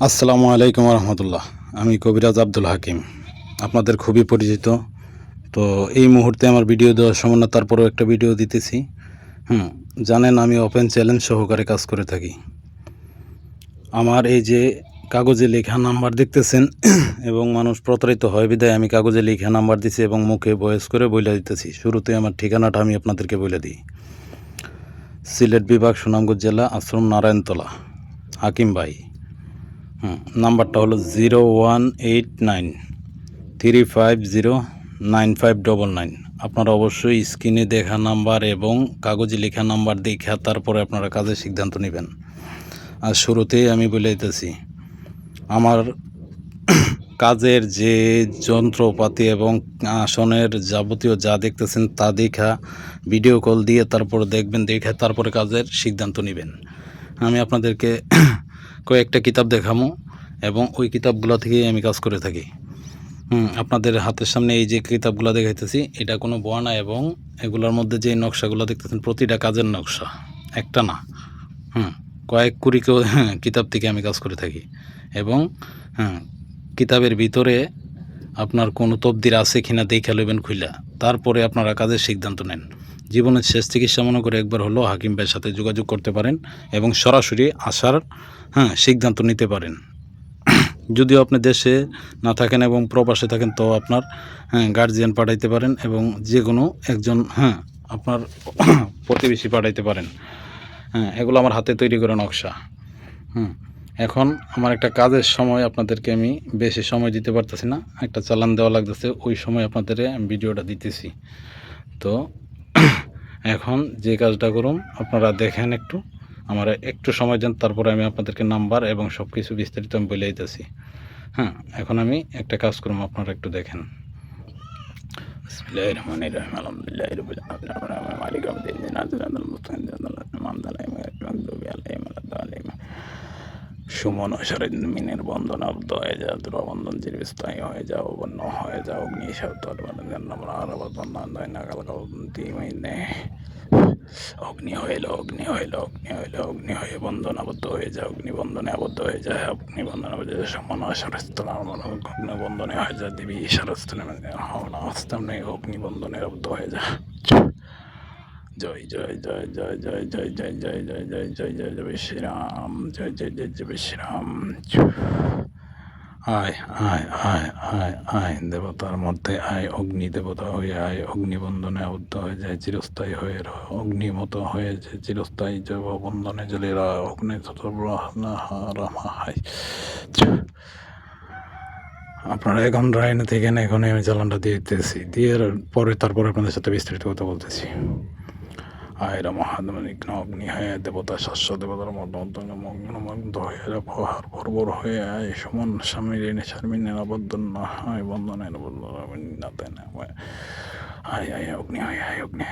আসসালামু আলাইকুম রহমতুল্লাহ। আমি কবিরাজ আব্দুল হাকিম, আপনাদের খুবই পরিচিত। তো এই মুহূর্তে আমার ভিডিও দেওয়ার সময় না, তারপরেও একটা ভিডিও দিতেছি। জানেন আমি ওপেন চ্যালেঞ্জ সহকারে কাজ করে থাকি। আমার এই যে কাগজে লেখা নাম্বার দেখতেছেন এবং মানুষ প্রতারিত হয় বিধায় আমি কাগজে লেখা নাম্বার দিছি এবং মুখে ভয়েস করে বলে দিতেছি। শুরুতে আমার ঠিকানাটা আমি আপনাদেরকে বলে দিই। সিলেট বিভাগ, সুনামগঞ্জ জেলা, আশ্রম নারায়ণতলা, হাকিম ভাই। নাম্বারটা হলো 018935095999। আপনারা অবশ্যই স্ক্রিনে দেখা নাম্বার এবং কাগজে লেখা নাম্বার দেখা তারপরে আপনারা কাজের সিদ্ধান্ত নেবেন। আর শুরুতেই আমি বলে দিতেছি, আমার কাজের যে যন্ত্রপাতি এবং আসনের যাবতীয় যা দেখতেছেন তা দেখা ভিডিও কল দিয়ে তারপরে দেখবেন, দেখে তারপরে কাজের সিদ্ধান্ত নেবেন। আমি আপনাদেরকে কয়েকটা কিতাব দেখাবো এবং ওই কিতাবগুলো থেকেই আমি কাজ করে থাকি। আপনাদের হাতের সামনে এই যে কিতাবগুলো দেখাইতেছি, এটা কোনো বই না এবং এগুলোর মধ্যে যে নকশাগুলো দেখতেছেন প্রতিটা কাজের নকশা, একটা না, কয়েক কুড়ি কিতাব থেকে আমি কাজ করে থাকি। এবং কিতাবের ভিতরে আপনার কোনো তবদির আছে কিনা দেখে লইবেন খুইলা, তারপরে আপনারা কাজের সিদ্ধান্ত নেন। জীবনের শেষ চিকিৎসা মনে করে একবার হলো হাকিম ভাইয়ের সাথে যোগাযোগ করতে পারেন এবং সরাসরি আসার সিদ্ধান্ত নিতে পারেন। যদিও আপনি দেশে না থাকেন এবং প্রবাসে থাকেন, তো আপনার গার্জিয়ান পাঠাইতে পারেন এবং যে কোনো একজন আপনার প্রতিবেশী পাঠাইতে পারেন। এগুলো আমার হাতে তৈরি করা নকশা। এখন আমার একটা কাজের সময় আপনাদেরকে আমি বেশি সময় দিতে পারতেছি না, একটা চালান দেওয়া লাগতেছে, ওই সময় আপনাদের ভিডিওটা দিতেছি। তো এখন যে কাজটা করুন আপনারা দেখেন, একটু আমার একটু সময় দেন, তারপরে আমি আপনাদেরকে নাম্বার এবং সব কিছু বিস্তারিত আমি বলে দিতেছি। এখন আমি একটা কাজ করুন, আপনারা একটু দেখেন। বিসমিল্লাহির রহমানির রহিম, আলহামদুলিল্লাহি রাব্বিল আলামিন, মালিক ইয়াউমিদ্দিন, সিরাতাল মুস্তাকিম, সুমন মিনের বন্ধন আবদ্ধ হয়ে যাও, দুরবন্ধন চিরস্থায়ী হয়ে যাও, বন্য হয়ে যাও, অগ্নি অগ্নি হইল, অগ্নি হইল, অগ্নি হইল, অগ্নি হয়ে বন্ধন আবদ্ধ হয়ে যায়, অগ্নিবন্ধনে আবদ্ধ হয়ে যায়, অগ্নিবন্ধনে আবদ্ধ হয়ে যায়, সমান সারস্থল অগ্নিবন্ধনে হয়ে যায়, দেবী সারস্থলে অগ্নিবন্ধনে আবদ্ধ হয়ে যায়। জয় জয় জয় জয় জয় জয় জয় জয় জয় জয় জয় জয় জয় শ্রীরাম, জয় জয় জয় জয় শ্রীরাম। আয় আয় আয় আয় আয় দেবতার মধ্যে আয়, অগ্নি দেবতা হয়ে আয়, অগ্নিবন্ধনে আবদ্ধ হয়ে যায়, চিরস্থায়ী হয়ে অগ্নিমত হয়ে যায়, চিরস্থায়ী জৈব বন্ধনে জ্বলে অগ্নি আপনারা এখন রায়না থেকে এখন আমি চালানটা দিয়ে দিতেছি, দিয়ে পরে তারপরে আপনাদের সাথে বিস্তারিত কথা বলতেছি। আয়রা মহাত্মা অগ্নি হয়ে দেবতা শাস্য দেবতার মগ্ন হয়ে প্রহার ভরবর হয়ে আয়, সমান স্বামীর এনে শারমিন আবদ্ধ না হয়, বন্ধনের আয় আয় অগ্নি হয়, আয় অগ্নি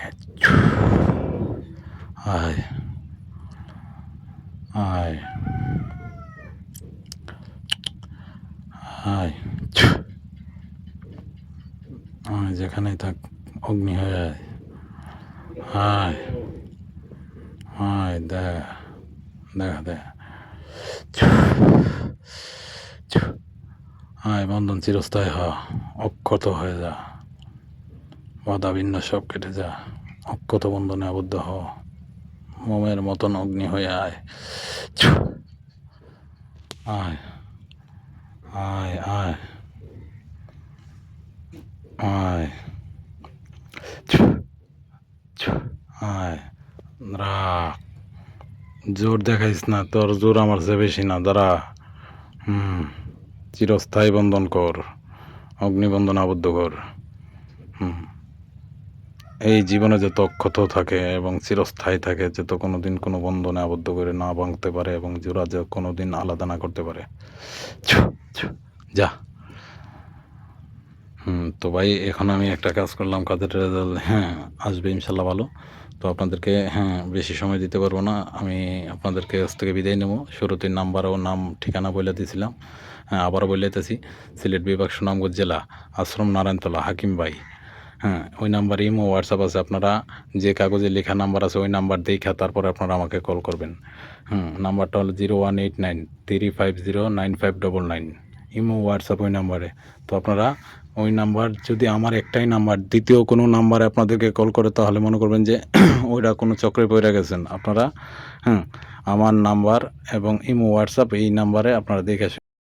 আয় আয় আয় আয়, যেখানেই থাক অগ্নি হয়ে আয়, আয় আয় দেখা দে আয়, বন্ধন চিরস্থায়ী হ, অক্ষত হয়ে যা, বাধা ভিন্ন সব কেটে যা, অক্ষত বন্ধনে আবদ্ধ হ, মোমের মতন অগ্নি হয়ে আয়, আয় আয় আয় আয় আয়, রাখ, জোর দেখাইস না, তোর জোর আমার চেয়ে বেশি না, দাঁড়া। চিরস্থায়ী বন্ধন কর, অগ্নিবন্ধন আবদ্ধ কর। এই জীবনে যত অক্ষত থাকে এবং চিরস্থায়ী থাকে, যত কোনো দিন কোনো বন্ধনে আবদ্ধ করে না ভাঙতে পারে এবং জোড়া যে কোনো দিন আলাদা না করতে পারে, যা। তো ভাই এখন আমি একটা কাজ করলাম, কাজের রেজাল্ট আসবে ইনশাল্লাহ ভালো। তো আপনাদেরকে বেশি সময় দিতে পারবো না, আমি আপনাদেরকে কাছ থেকে বিদায় নেব। শুরুতে নাম্বার ও নাম ঠিকানা বলে দিয়েছিলাম, আবারও বলে দিতেছি। সিলেট বিভাগ, সুনামগঞ্জ জেলা, আশ্রম নারায়ণতলা, হাকিম ভাই। হ্যাঁ, ওই নাম্বারে ইমো হোয়াটসঅ্যাপ আছে। আপনারা যে কাগজে লেখা নাম্বার আছে ওই নাম্বার দেইখা তারপরে আপনারা আমাকে কল করবেন। নাম্বারটা হলো 0189 3509599 ইমো হোয়াটসঅ্যাপ ওই নাম্বারে। তো আপনারা ওই নাম্বার যদি আমার একটাই নাম্বার, দ্বিতীয় কোনো নাম্বারে আপনাদেরকে কল করে তাহলে মনে করবেন যে ওইটা কোনো চক্রে পইড়া গেছেন। আপনারা আমার নাম্বার এবং ইমো হোয়াটসঅ্যাপ এই নাম্বারে আপনারা দেখে